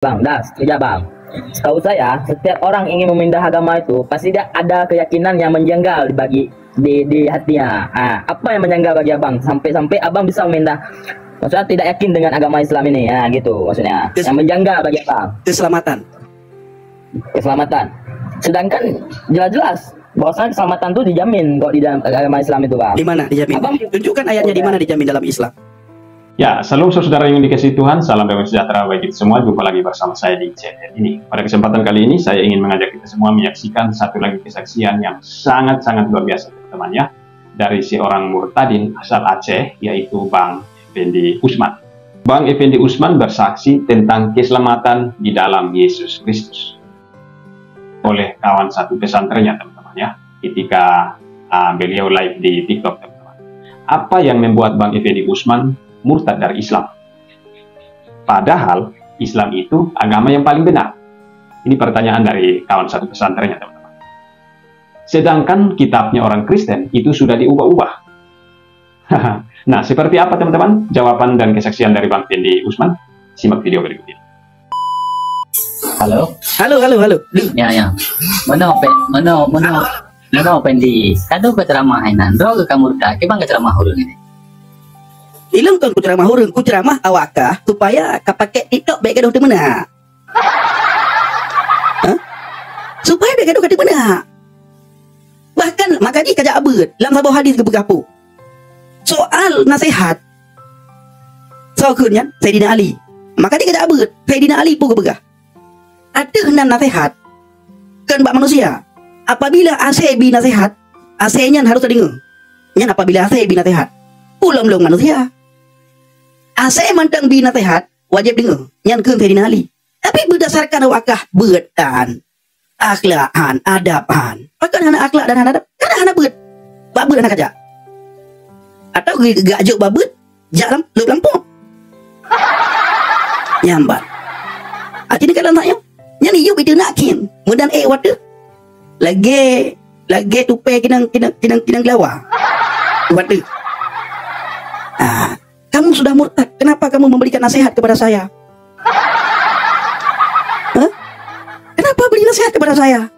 Bang, ya bang. Setahu saya, setiap orang ingin memindah agama itu pasti dia ada keyakinan yang menjanggal di hatinya. Apa yang menjanggal bagi abang sampai abang bisa memindah? Maksudnya tidak yakin dengan agama Islam ini, gitu maksudnya. Yang menjanggal bagi abang. Keselamatan. Sedangkan jelas-jelas bahwasanya keselamatan itu dijamin kok di dalam agama Islam itu, bang. Di mana dijamin? Abang tunjukkan ayatnya di mana dijamin dalam Islam. Ya, salam saudara yang dikasihi Tuhan, salam damai sejahtera bagi kita semua. Jumpa lagi bersama saya di channel ini. Pada kesempatan kali ini, saya ingin mengajak kita semua menyaksikan satu lagi kesaksian yang sangat-sangat luar biasa, teman-teman ya. Dari seorang murtadin asal Aceh, yaitu Bang Effendi Usman. Bang Effendi Usman bersaksi tentang keselamatan di dalam Yesus Kristus oleh kawan satu pesantrennya, teman-teman ya, ketika beliau live di TikTok, teman-teman. Apa yang membuat Bang Effendi Usman murtad dari Islam? Padahal Islam itu agama yang paling benar. Ini pertanyaan dari kawan satu pesantrennya, teman-teman. Sedangkan kitabnya orang Kristen itu sudah diubah-ubah. Nah, seperti apa teman-teman jawaban dan kesaksian dari Bang Effendi Usman? Simak video berikut ini. Halo. Ya. Mana Effendi? Kado ke ceramah hainan. Doa ke kamu dah. Kebang ke ceramah hurung ini. Ilang kan ku ceramah hurung, ku ceramah awakah supaya kapake TikTok baik gaduh di mana? Supaya baik gaduh di mana? Bahkan makanya kajak abad dalam sebuah hadis ke begapu. Soal nasihat. Soalnya Sayyidina Ali. Maka dia kajak abad Sayyidina Ali pun ke begah. Ada hendak nasihat kan bak manusia. Apabila asebi nasihat, asenya harus terdengar. Nyan apabila asebi nasihat, ulang-ulang manusia. Ase mantang bi nasihat wajib dengar. Nyan keun Sayyidina Ali. Tapi berdasarkan wakah bedan, akhlak, adaban. Bahkan anak akhlak dan adab, kan anak bet. Babut anak aja. Atau gajuk babut, jalan lu lampung. Nyambat. Ini kan anaknya. Nyan iu itu nakin. Mudan waduh. Lagi tupai kinang lawa. Waduh. Kamu sudah murtad. Kenapa kamu memberikan nasihat kepada saya? Kenapa beri nasihat kepada saya?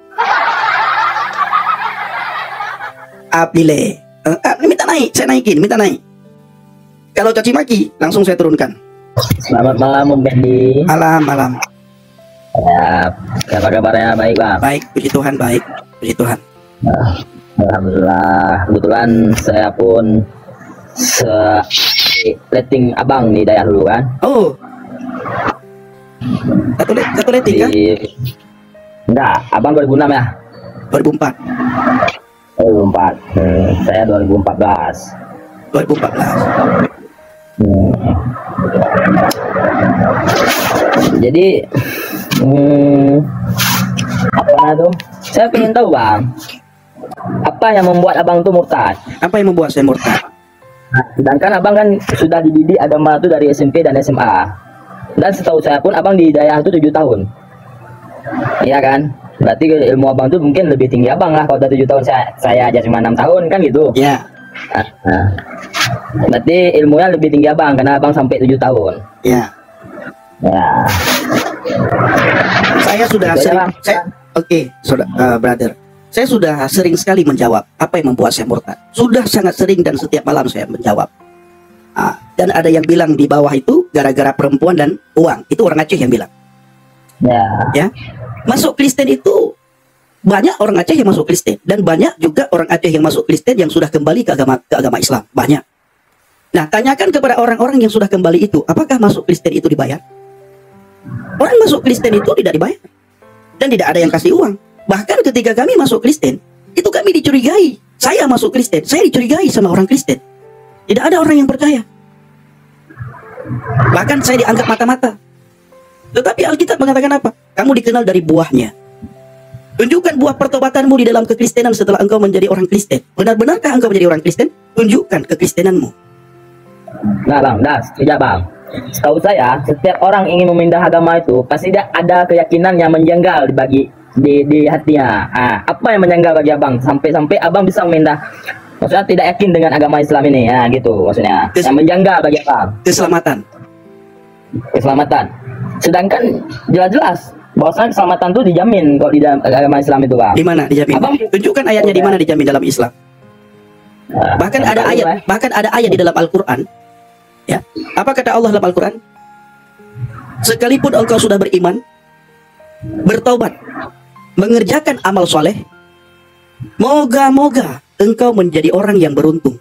Abdile, minta naik, saya naikin, minta naik. Kalau caci maki, langsung saya turunkan. Selamat malam, Bang Effendi. Malam. Ya, apa kabarnya? Baik, Bang. Baik, puji Tuhan, baik, puji Tuhan. Alhamdulillah, kebetulan saya pun rating abang di daerah dulu kan. Oh, satu rating kan? Enggak, abang 2006 ya. 2004. Saya 2014. Jadi apa tuh? Saya pengen tahu, Bang, apa yang membuat abang tuh murtad? Apa yang membuat saya murtad? Sedangkan abang kan sudah dididik agama itu dari SMP dan SMA. Dan setahu saya pun abang di daerah itu 7 tahun. Iya kan? Berarti ilmu abang itu mungkin lebih tinggi abang lah. Kalau udah 7 tahun, saya aja cuma 6 tahun kan gitu. Ya. Berarti ilmunya lebih tinggi abang karena abang sampai 7 tahun. Ya. Saya sudah sering. Brother. Saya sudah sering sekali menjawab apa yang membuat saya murtad. Sudah sangat sering dan setiap malam saya menjawab. Dan ada yang bilang di bawah itu gara-gara perempuan dan uang. Itu orang Aceh yang bilang. Ya. Masuk Kristen itu banyak orang Aceh yang masuk Kristen dan banyak juga orang Aceh yang masuk Kristen yang sudah kembali ke agama Islam. Banyak. Nah, tanyakan kepada orang-orang yang sudah kembali itu, apakah masuk Kristen itu dibayar? Orang masuk Kristen itu tidak dibayar dan tidak ada yang kasih uang. Bahkan ketika kami masuk Kristen, itu kami dicurigai. Saya masuk Kristen, saya dicurigai sama orang Kristen. Tidak ada orang yang percaya. Bahkan saya dianggap mata-mata. Tetapi Alkitab mengatakan apa? Kamu dikenal dari buahnya. Tunjukkan buah pertobatanmu di dalam kekristenan setelah engkau menjadi orang Kristen. Benar-benarkah engkau menjadi orang Kristen? Tunjukkan kekristenanmu. Nah, Bang, Bang. Setahu saya, setiap orang ingin memindah agama itu pasti dia ada keyakinan yang menjanggal di hatinya. Apa yang menjanggal bagi abang sampai abang bisa memindah? Maksudnya tidak yakin dengan agama Islam ini, gitu maksudnya. Yang menjanggal bagi abang. Keselamatan. Sedangkan jelas-jelas bahwasanya keselamatan itu dijamin kok di dalam agama Islam itu, Bang. Di mana dijamin? Abang Tunjukkan ayatnya di mana dijamin dalam Islam. Bahkan ada ayat di dalam Al-Qur'an. Ya. Apa kata Allah dalam Al-Qur'an? Sekalipun engkau sudah beriman, bertaubat, mengerjakan amal soleh, moga-moga engkau menjadi orang yang beruntung.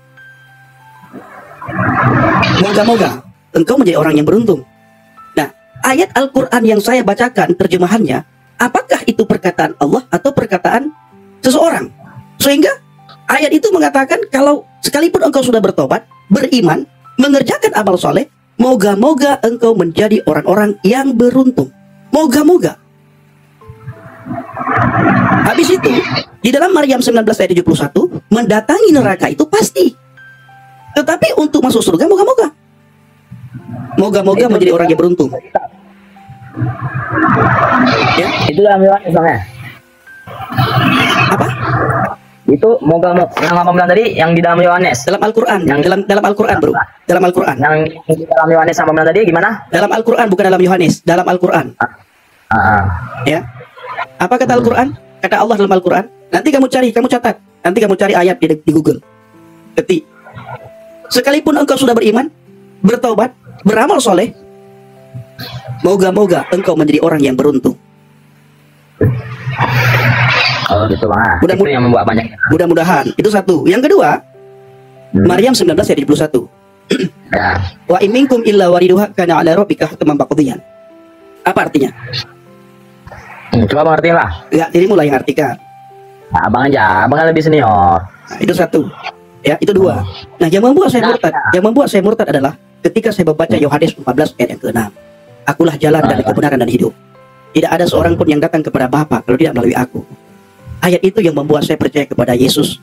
Moga-moga engkau menjadi orang yang beruntung. Nah, ayat Al-Quran yang saya bacakan terjemahannya, apakah itu perkataan Allah atau perkataan seseorang? Sehingga ayat itu mengatakan kalau sekalipun engkau sudah bertobat, beriman, mengerjakan amal soleh, moga-moga engkau menjadi orang-orang yang beruntung. Moga-moga. Habis itu, di dalam Maryam 19 ayat 71, mendatangi neraka itu pasti. Tetapi untuk masuk surga, moga-moga. Moga-moga menjadi orang yang beruntung. Ya? Itu dalam Yohanes, Bang, ya? Apa? Itu moga yang Abang bilang tadi yang di dalam Yohanes. Dalam Al-Quran, dalam Al-Quran, bro. Dalam Al-Quran. Yang di dalam Yohanes yang Abang bilang tadi gimana? Dalam Al-Quran, bukan dalam Yohanes. Dalam Al-Quran. Ya. Apa kata Al-Quran? Kata Allah dalam Al-Quran. Nanti kamu cari, kamu catat. Nanti kamu cari ayat di Google. Ketik. Sekalipun engkau sudah beriman, bertaubat, beramal soleh, moga-moga engkau menjadi orang yang beruntung. Oh gitu, Bang. Itu yang membuat banyak. Mudah-mudahan. Itu satu. Yang kedua, Maryam 19 ayat 71. Ya. Wa iminkum illa wariduha kana ala rabbika hataman maqdiyan. Apa artinya? Coba Bang artiin lah. Enggak, dirimu lah yang artikan. Nah, Abang aja, Abang kan lebih senior. Nah, itu satu. Ya, itu dua. Nah, yang membuat saya murtad, adalah ketika saya membaca Yohanes 14 ayat yang ke-6. Akulah jalan dan kebenaran dan hidup. Tidak ada seorang pun yang datang kepada Bapa kalau tidak melalui aku. Ayat itu yang membuat saya percaya kepada Yesus.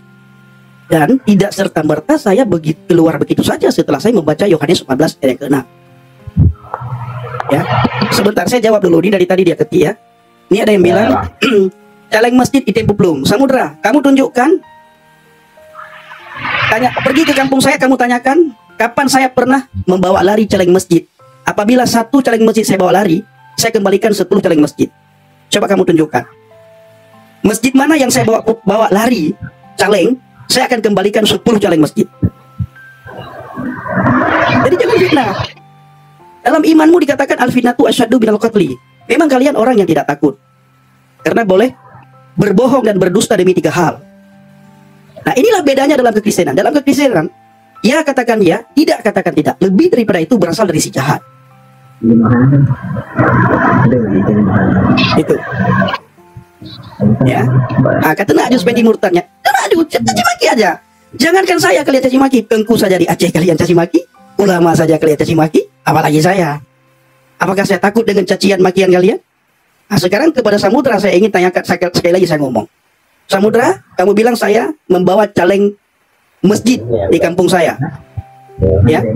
Dan tidak serta-merta saya keluar begitu saja setelah saya membaca Yohanes 14 ayat yang ke-6. Ya, sebentar saya jawab dulu. Ini dari tadi dia ketik ya. Ini ada yang bilang, Caleng masjid itu belum. Samudra, kamu tunjukkan. Pergi ke kampung saya, kamu tanyakan, kapan saya pernah membawa lari caleng masjid. Apabila satu caleng masjid saya bawa lari, saya kembalikan 10 caleng masjid. Coba kamu tunjukkan. Masjid mana yang saya bawa lari caleng, saya akan kembalikan 10 caleng masjid. Jadi jangan fitnah. Dalam imanmu dikatakan al-fitnatu asyaddu minal qatli. Memang kalian orang yang tidak takut. Karena boleh berbohong dan berdusta demi 3 hal. Nah, inilah bedanya dalam kekristenan. Dalam kekristenan, ya katakan ya, tidak katakan tidak. Lebih daripada itu berasal dari si jahat. Itu. Ya. Nah, kata nak ajus pendi murtadnya. Aduh, caci maki aja. Jangankan saya kalian caci maki, Tengku saja di Aceh kalian caci maki, ulama saja kalian caci maki, apalagi saya. Apakah saya takut dengan cacian makian kalian? Nah, sekarang kepada Samudra saya ingin tanyakan sekali lagi saya ngomong. Samudra, kamu bilang saya membawa caleng masjid di kampung saya. Ya.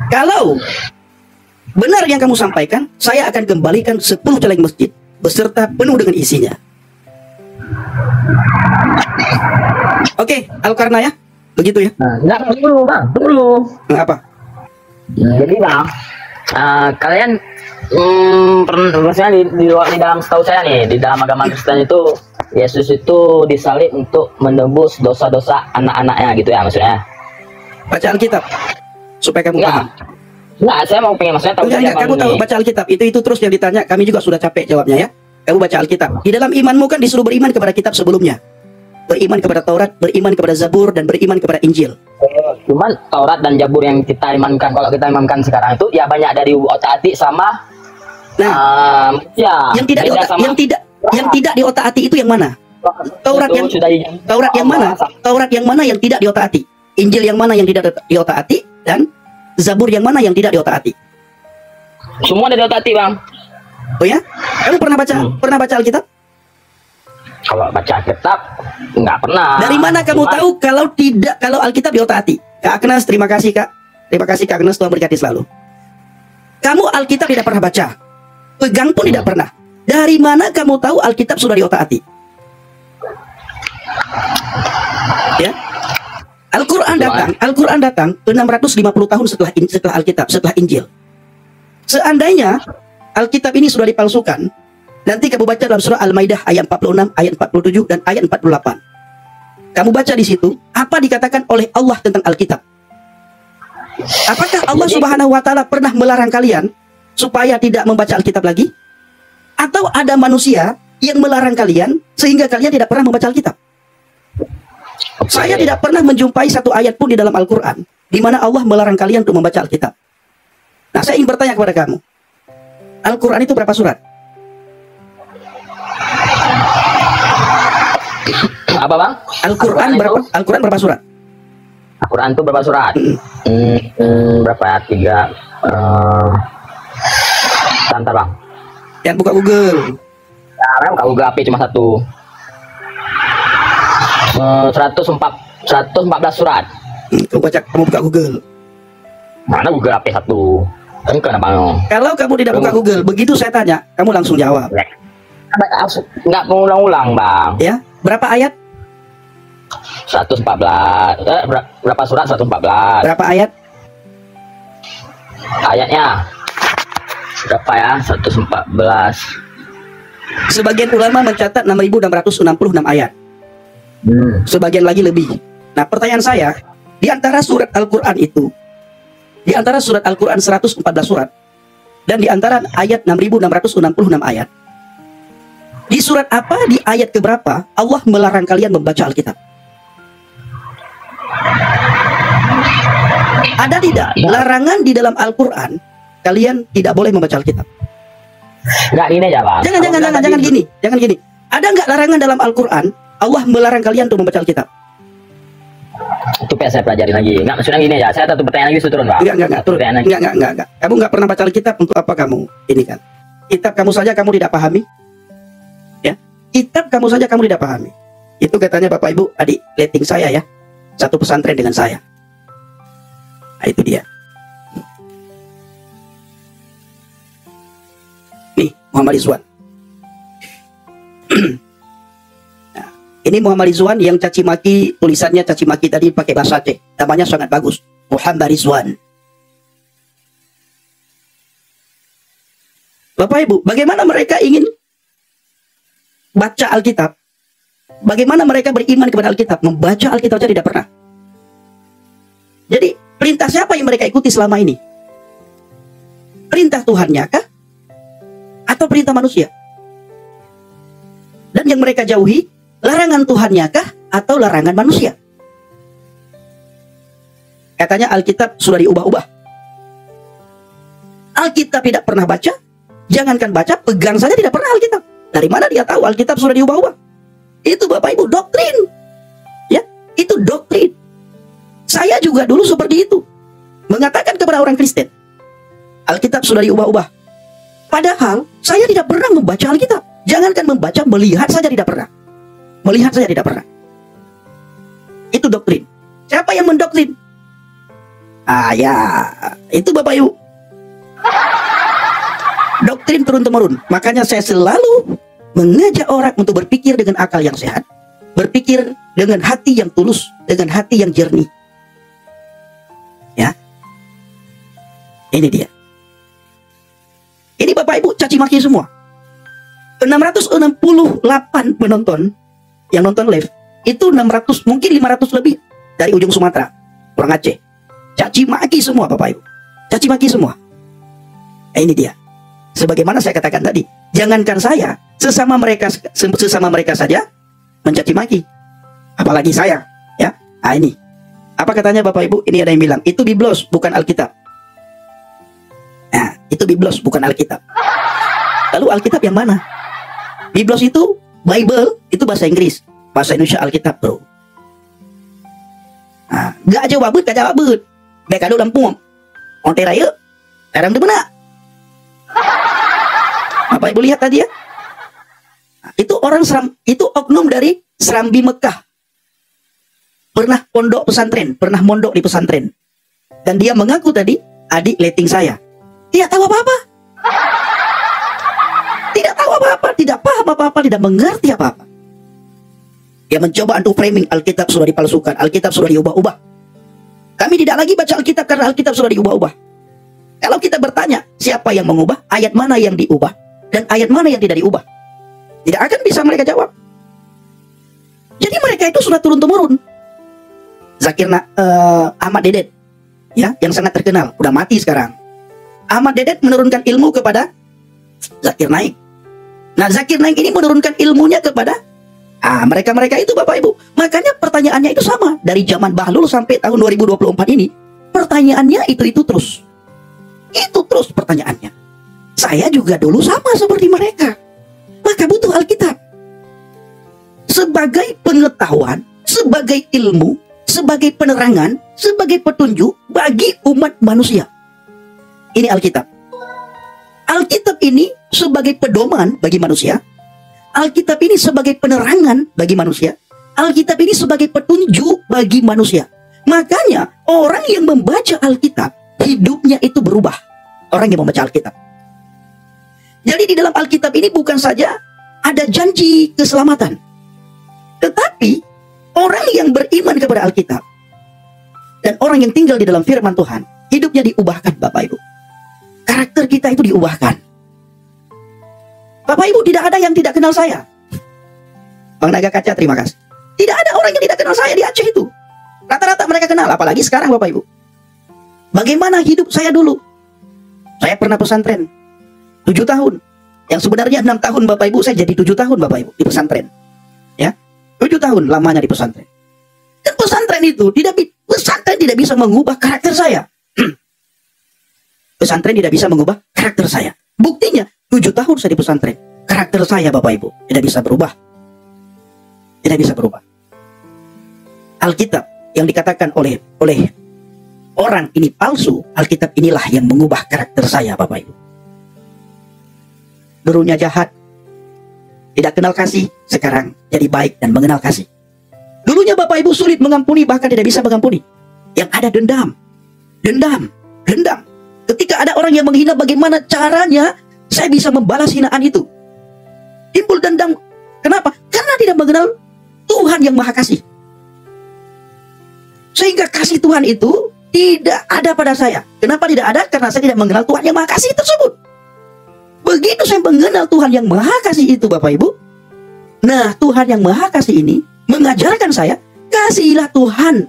Kalau benar yang kamu sampaikan, saya akan kembalikan 10 caleng masjid beserta penuh dengan isinya. Oke, Al-Karna ya? Begitu ya? Nah, dulu, Bang. Dulu. Nah, apa? Jadi, Bang, kalian maksudnya di dalam setahu saya nih, di dalam agama Kristen itu Yesus itu disalib untuk menebus dosa-dosa anak-anaknya gitu ya maksudnya. Baca Alkitab supaya kamu paham. Enggak, saya mau pengen maksudnya tahu enggak, kamu tahu baca Alkitab. Itu terus yang ditanya, kami juga sudah capek jawabnya ya. Kamu baca Alkitab. Di dalam imanmu kan disuruh beriman kepada kitab sebelumnya. Beriman kepada Taurat, beriman kepada Zabur, dan beriman kepada Injil. Cuman Taurat dan Zabur yang kita imankan, kalau kita imankan sekarang itu ya banyak dari otak-atik sama yang tidak di otak-atik itu yang mana? Taurat yang mana? Taurat yang mana yang tidak di otak-atik? Injil yang mana yang tidak di otak-atik? Dan Zabur yang mana yang tidak di otak-atik? Semua ada di otak-atik, Bang. Oh ya? Kamu pernah baca Alkitab? Kalau baca Alkitab nggak pernah. Dari mana kamu tahu kalau Alkitab di otak-atik? Kak Agnes, terima kasih Kak. Terima kasih Kak Agnes, Tuhan berkati selalu. Kamu Alkitab tidak pernah baca. Pegang pun tidak pernah. Dari mana kamu tahu Alkitab sudah di otak-atik? Ya. Al-Quran datang 650 tahun setelah Alkitab, setelah Injil. Seandainya Alkitab ini sudah dipalsukan, nanti kamu baca dalam surah Al-Maidah ayat 46, ayat 47, dan ayat 48. Kamu baca di situ, apa dikatakan oleh Allah tentang Alkitab. Apakah Allah Subhanahu wa Ta'ala pernah melarang kalian supaya tidak membaca Alkitab lagi? Atau ada manusia yang melarang kalian sehingga kalian tidak pernah membaca Alkitab? Saya tidak pernah menjumpai satu ayat pun di dalam Al-Quran di mana Allah melarang kalian untuk membaca Alkitab. Nah, saya ingin bertanya kepada kamu, Al-Quran itu berapa surat? Apa bang? Al-Quran berapa surat? Al-Quran itu berapa surat? Berapa ya? 3. Bentar bang. Yang buka Google. Sekarang buka Google HP cuma satu. 114 surat. Kamu buka Google. Mana Google HP satu? Kan kenapa? Kalau kamu tidak buka Google, begitu saya tanya, kamu langsung jawab. Nggak mengulang-ulang bang. Ya, berapa ayat? 114. Berapa surat? 114. Berapa ayat? Ayatnya berapa ya? 114. Sebagian ulama mencatat 6.666 ayat. Sebagian lagi lebih. Nah, pertanyaan saya, di antara surat Al-Quran itu, di antara surat Al-Quran 114 surat, dan di antara ayat 6.666 ayat, di surat apa, di ayat keberapa Allah melarang kalian membaca Alkitab? Ada tidak larangan di dalam Al-Quran kalian tidak boleh membaca Alkitab? Nggak gini aja bang. Jangan gini. Ada nggak larangan dalam Al-Quran Allah melarang kalian untuk membaca Alkitab? Itu saya pelajari lagi. Nggak, maksudnya gini aja. Saya satu pertanyaan lagi turun bang. Enggak. Kamu nggak pernah baca Alkitab, untuk apa kamu ini kan? Kitab kamu saja kamu tidak pahami, ya? Kitab kamu saja kamu tidak pahami. Itu katanya Bapak Ibu adik letting saya ya, satu pesantren dengan saya. Nah, itu dia. Nih Muhammad Rizwan. Nah, ini Muhammad Rizwan yang caci maki, tulisannya caci maki tadi pakai bahasa Aceh. Namanya sangat bagus, Muhammad Rizwan. Bapak Ibu, bagaimana mereka ingin baca Alkitab? Bagaimana mereka beriman kepada Alkitab? Membaca Alkitab saja tidak pernah. Jadi perintah siapa yang mereka ikuti selama ini? Perintah Tuhannya kah? Atau perintah manusia? Dan yang mereka jauhi, larangan Tuhannya kah? Atau larangan manusia? Katanya Alkitab sudah diubah-ubah. Alkitab tidak pernah baca. Jangankan baca, pegang saja tidak pernah Alkitab. Dari mana dia tahu Alkitab sudah diubah-ubah? Itu Bapak Ibu doktrin. Ya, itu doktrin. Saya juga dulu seperti itu. Mengatakan kepada orang Kristen, Alkitab sudah diubah-ubah. Padahal saya tidak pernah membaca Alkitab. Jangankan membaca, melihat saja tidak pernah. Melihat saja tidak pernah. Itu doktrin. Siapa yang mendoktrin? Ya, itu Bapak Ibu. Doktrin turun-temurun. Makanya saya selalu mengajak orang untuk berpikir dengan akal yang sehat, berpikir dengan hati yang tulus, dengan hati yang jernih. Ya, ini dia. Ini Bapak Ibu caci maki semua. 668 penonton yang nonton live itu 600, mungkin 500 lebih dari ujung Sumatera, orang Aceh. Caci maki semua Bapak Ibu, caci maki semua. Ini dia. Sebagaimana saya katakan tadi, jangankan saya, sesama mereka saja mencaci maki, apalagi saya, ya. Nah, ini apa katanya Bapak Ibu? Ini ada yang bilang itu biblos bukan Alkitab. Nah, itu biblos bukan Alkitab. Lalu Alkitab yang mana? Biblos itu Bible, itu bahasa Inggris, bahasa Indonesia Alkitab bro. Nah, gak jawab bet, mereka ada lampung, onte raya, kadang tu benar. Bapak Ibu lihat tadi ya, itu orang itu oknum dari Serambi Mekah, pernah pondok pesantren, pernah mondok di pesantren, dan dia mengaku tadi adik letting saya, tidak tahu apa-apa, tidak tahu apa-apa, tidak paham apa-apa, tidak mengerti apa-apa. Dia mencoba untuk framing Alkitab sudah dipalsukan, Alkitab sudah diubah-ubah. Kami tidak lagi baca Alkitab karena Alkitab sudah diubah-ubah. Kalau kita bertanya, siapa yang mengubah, ayat mana yang diubah, dan ayat mana yang tidak diubah, tidak akan bisa mereka jawab. Jadi mereka itu sudah turun-temurun. Ahmad Dedet, ya, yang sangat terkenal, udah mati sekarang. Ahmad Dedet menurunkan ilmu kepada Zakir Naik. Nah, Zakir Naik ini menurunkan ilmunya kepada mereka-mereka itu, Bapak Ibu. Makanya pertanyaannya itu sama. Dari zaman Bahlul sampai tahun 2024 ini, pertanyaannya itu terus. Itu terus pertanyaannya. Saya juga dulu sama seperti mereka. Maka butuh Alkitab sebagai pengetahuan, sebagai ilmu, sebagai penerangan, sebagai petunjuk bagi umat manusia. Ini Alkitab. Alkitab ini sebagai pedoman bagi manusia. Alkitab ini sebagai penerangan bagi manusia. Alkitab ini sebagai petunjuk bagi manusia. Makanya orang yang membaca Alkitab, hidupnya itu berubah. Orang yang membaca Alkitab. Jadi di dalam Alkitab ini bukan saja ada janji keselamatan, tetapi orang yang beriman kepada Alkitab dan orang yang tinggal di dalam firman Tuhan, hidupnya diubahkan, Bapak Ibu. Karakter kita itu diubahkan. Bapak Ibu, tidak ada yang tidak kenal saya. Bang Naga Kaca, terima kasih. Tidak ada orang yang tidak kenal saya di Aceh itu. Rata-rata mereka kenal, apalagi sekarang, Bapak Ibu. Bagaimana hidup saya dulu? Saya pernah pesantren 7 tahun. Yang sebenarnya 6 tahun, Bapak Ibu, saya jadi 7 tahun, Bapak Ibu, di pesantren. Ya, 7 tahun lamanya di pesantren. Dan pesantren itu tidak bisa mengubah karakter saya. Pesantren tidak bisa mengubah karakter saya. Buktinya 7 tahun saya di pesantren, karakter saya, Bapak Ibu, tidak bisa berubah. Tidak bisa berubah. Alkitab yang dikatakan oleh orang ini palsu, Alkitab inilah yang mengubah karakter saya, Bapak Ibu. Dulunya jahat, tidak kenal kasih, sekarang jadi baik dan mengenal kasih. Dulunya Bapak Ibu sulit mengampuni, bahkan tidak bisa mengampuni. Yang ada dendam. Ketika ada orang yang menghina, bagaimana caranya saya bisa membalas hinaan itu? Timbul dendam. Kenapa? Karena tidak mengenal Tuhan yang Maha Kasih. Sehingga kasih Tuhan itu tidak ada pada saya. Kenapa tidak ada? Karena saya tidak mengenal Tuhan yang Maha Kasih tersebut. Begitu saya mengenal Tuhan yang Maha Kasih itu, Bapak Ibu, nah, Tuhan yang Maha Kasih ini mengajarkan saya, kasihilah Tuhan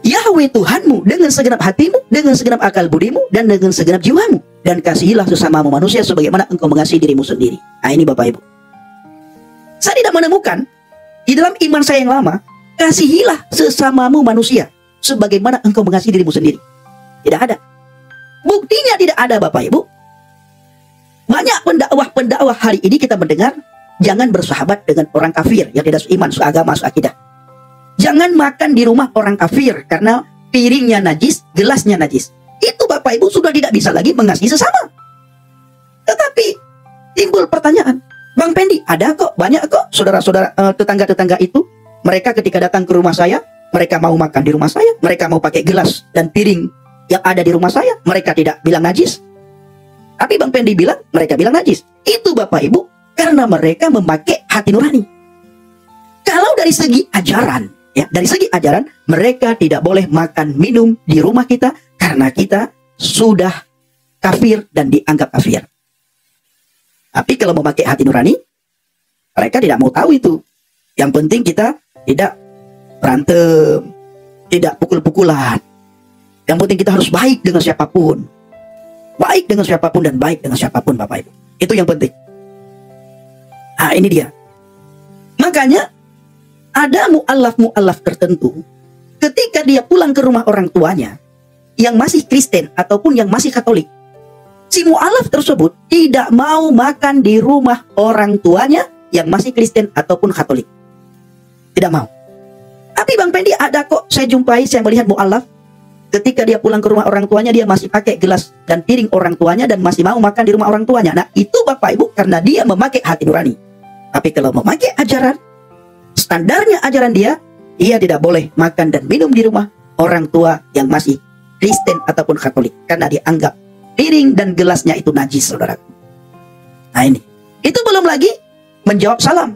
Yahweh Tuhanmu dengan segenap hatimu, dengan segenap akal budimu, dan dengan segenap jiwamu. Dan kasihilah sesamamu manusia sebagaimana engkau mengasihi dirimu sendiri. Nah, ini Bapak Ibu. Saya tidak menemukan di dalam iman saya yang lama, kasihilah sesamamu manusia sebagaimana engkau mengasihi dirimu sendiri. Tidak ada. Buktinya tidak ada, Bapak Ibu. Banyak pendakwah hari ini kita mendengar, jangan bersahabat dengan orang kafir yang tidak seiman, seagama, seakidah. Jangan makan di rumah orang kafir karena piringnya najis, gelasnya najis. Itu Bapak Ibu sudah tidak bisa lagi mengasihi sesama. Tetapi timbul pertanyaan, Bang Pendi, ada kok, banyak kok saudara-saudara, tetangga-tetangga itu, mereka ketika datang ke rumah saya, mereka mau makan di rumah saya, mereka mau pakai gelas dan piring yang ada di rumah saya, mereka tidak bilang najis. Tapi Bang Pendi bilang, mereka bilang najis. Itu Bapak Ibu, karena mereka memakai hati nurani. Kalau dari segi ajaran, ya, dari segi ajaran, mereka tidak boleh makan minum di rumah kita karena kita sudah kafir dan dianggap kafir. Tapi kalau memakai hati nurani, mereka tidak mau tahu itu. Yang penting kita tidak berantem, tidak pukul-pukulan. Yang penting kita harus baik dengan siapapun. Baik dengan siapapun dan baik dengan siapapun, Bapak Ibu. Itu yang penting. Nah, ini dia. Makanya ada mu'alaf tertentu, ketika dia pulang ke rumah orang tuanya yang masih Kristen ataupun yang masih Katolik, si mu'alaf tersebut tidak mau makan di rumah orang tuanya yang masih Kristen ataupun Katolik. Tidak mau. Tapi Bang Pendi, ada kok saya jumpai, saya melihat mu'alaf ketika dia pulang ke rumah orang tuanya, dia masih pakai gelas dan piring orang tuanya dan masih mau makan di rumah orang tuanya. Nah, itu Bapak Ibu karena dia memakai hati nurani. Tapi kalau memakai ajaran, standarnya ajaran dia tidak boleh makan dan minum di rumah orang tua yang masih Kristen ataupun Katolik, karena dianggap piring dan gelasnya itu najis, saudara. Nah, ini. Itu belum lagi menjawab salam.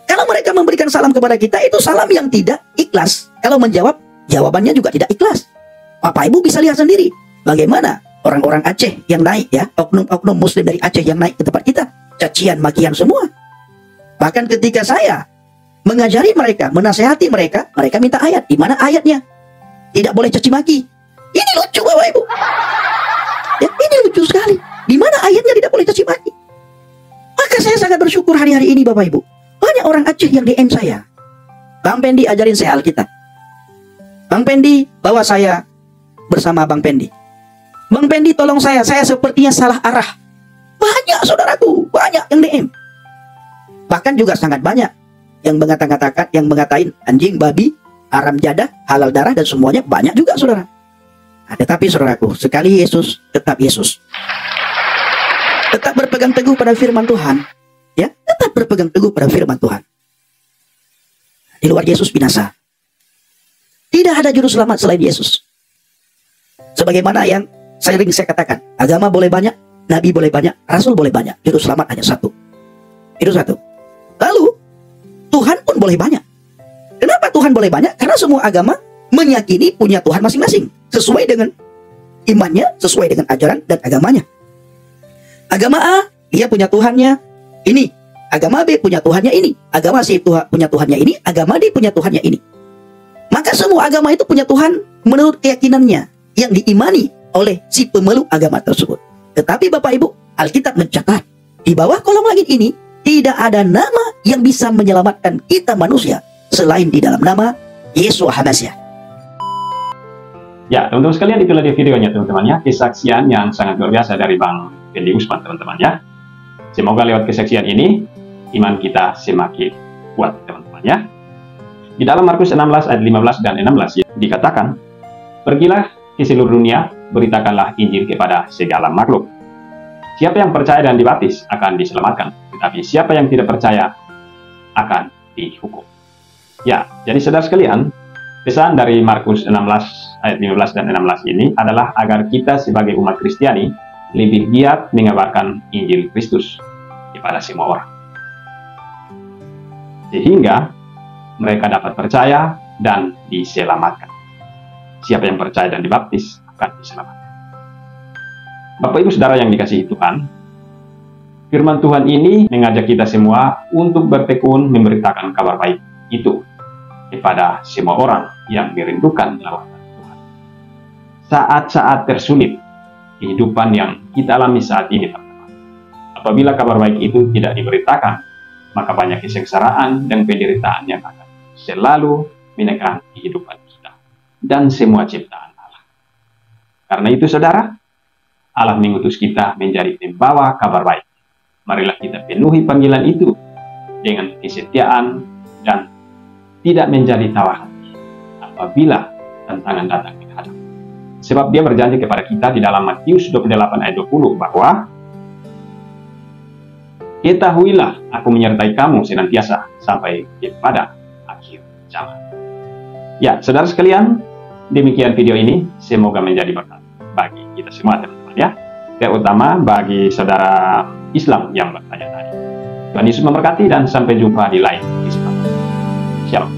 Kalau mereka memberikan salam kepada kita, itu salam yang tidak ikhlas. Kalau menjawab, jawabannya juga tidak ikhlas. Bapak Ibu bisa lihat sendiri. bagaimana orang-orang Aceh yang naik ya, oknum-oknum muslim dari Aceh yang naik ke tempat kita, cacian makian semua. Bahkan ketika saya mengajari mereka, menasehati mereka, mereka minta ayat. Di mana ayatnya? Tidak boleh caci maki. Ini lucu Bapak Ibu. Ya, ini lucu sekali. Di mana ayatnya tidak boleh caci maki? Maka saya sangat bersyukur hari-hari ini Bapak Ibu. Banyak orang Aceh yang DM saya. Bang Pendi ajarin saya Alkitab. Bang Pendi bawa saya bersama Bang Pendi. Bang Pendi tolong saya sepertinya salah arah. Banyak saudaraku, banyak yang DM. Bahkan juga sangat banyak yang mengatain anjing, babi, haram jadah, halal darah dan semuanya banyak juga saudara. Nah, tetapi saudaraku, sekali Yesus tetap Yesus. Tetap berpegang teguh pada firman Tuhan. Ya, tetap berpegang teguh pada firman Tuhan. Di luar Yesus binasa. Tidak ada juru selamat selain Yesus. Sebagaimana yang sering saya katakan, agama boleh banyak, nabi boleh banyak, rasul boleh banyak, juru selamat hanya satu. Itu satu. Lalu Tuhan pun boleh banyak. Kenapa Tuhan boleh banyak? Karena semua agama meyakini punya Tuhan masing-masing, sesuai dengan imannya, sesuai dengan ajaran dan agamanya. Agama A, dia punya Tuhannya ini. Agama B punya Tuhannya ini. Agama C punya Tuhannya ini. Agama D punya Tuhannya ini. Maka semua agama itu punya Tuhan menurut keyakinannya yang diimani oleh si pemeluk agama tersebut. Tetapi Bapak Ibu, Alkitab mencatat di bawah kolong langit ini tidak ada nama yang bisa menyelamatkan kita manusia selain di dalam nama Yeshua HaMashiach. Ya, teman-teman sekalian, itulah dia videonya teman-teman ya. Kesaksian yang sangat luar biasa dari Bang Pendi Usman teman-teman ya. Semoga lewat kesaksian ini iman kita semakin kuat teman-teman ya. Di dalam Markus 16 ayat 15 dan 16 dikatakan, "Pergilah ke seluruh dunia, beritakanlah Injil kepada segala makhluk. Siapa yang percaya dan dibaptis akan diselamatkan, tetapi siapa yang tidak percaya akan dihukum." Ya, jadi saudara sekalian, pesan dari Markus 16 ayat 15 dan 16 ini adalah agar kita sebagai umat Kristiani lebih giat mengabarkan Injil Kristus kepada semua orang, sehingga mereka dapat percaya dan diselamatkan. Siapa yang percaya dan dibaptis akan diselamatkan. Bapak Ibu Saudara yang dikasihi Tuhan, firman Tuhan ini mengajak kita semua untuk bertekun memberitakan kabar baik itu kepada semua orang yang merindukan lawatan Tuhan. Saat-saat tersulit kehidupan yang kita alami saat ini, teman-teman, apabila kabar baik itu tidak diberitakan, maka banyak kesengsaraan dan penderitaan yang akan selalu menekan kehidupan kita dan semua ciptaan Allah. Karena itu saudara, Allah mengutus kita menjadi pembawa kabar baik. Marilah kita penuhi panggilan itu dengan kesetiaan dan tidak menjadi tawar hati apabila tantangan datang menghadap. Sebab dia berjanji kepada kita di dalam Matius 28 ayat 20 bahwa, "Ketahuilah aku menyertai kamu senantiasa sampai kepada akhir zaman." Ya, saudara sekalian, demikian video ini. Semoga menjadi berkat bagi kita semua teman-teman ya. Terutama bagi saudara Islam yang bertanya tadi. Tuhan Yesus memberkati dan sampai jumpa di lain kesempatan. Shalom.